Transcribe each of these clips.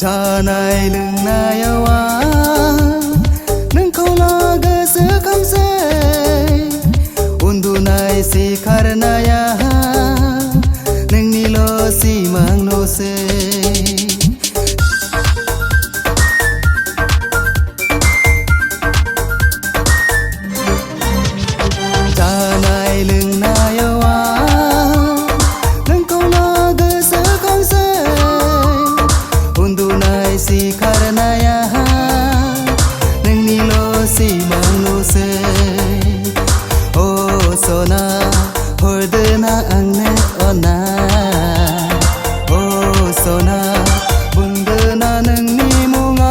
जानाय लोंनायावा नोंखौ गोसो खोमसै उन्दुनाय सिखारनाया नोंनिल' सिमांल'सै जानाय लोंनायावा नोंखौ गोसो खोमसै उन्दुनाय सिखारनाया नोंनिल' सिमांल'सै अ सना हरदोना आंनो अननाय अ सना बुंदोना नोंनि मुङा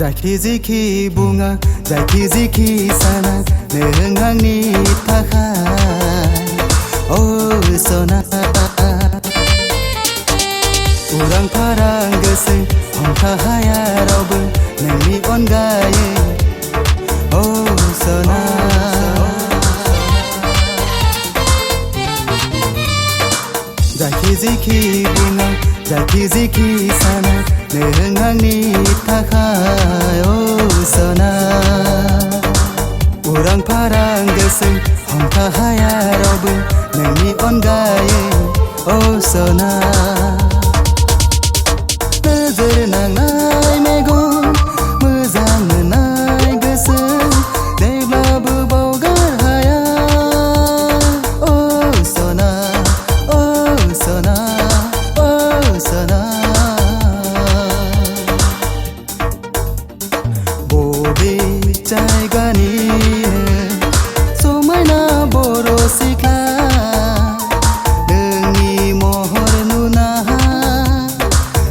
जायखि जिखि बुङा जायखि जिखि साना नों आंनि थाखाय अ सना उरां फारां गोसो हमथा हाया रावबो नोंनि अनगायै अ सना जायखि जिखि बुङा जायखि जिखि साना नों आंनि थाखाय अ सना उरां फारां गोसो हमथा हाया रावबो नोंनि अनगायै अ सना नोजोर नांनाय मेगन मोजां मोननाय गोसो जेब्लाबो बावगार हाया अ सना अ सना अ सना बबे जायगानिनो समायना बर' सिख्ला नोंनि महर नुना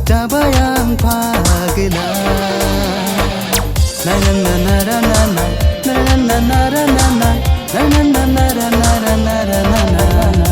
जाबाय आं फागोला नाय ना ना ना ना ना ना ना ना ना ना ना ना ना ना ना ना ना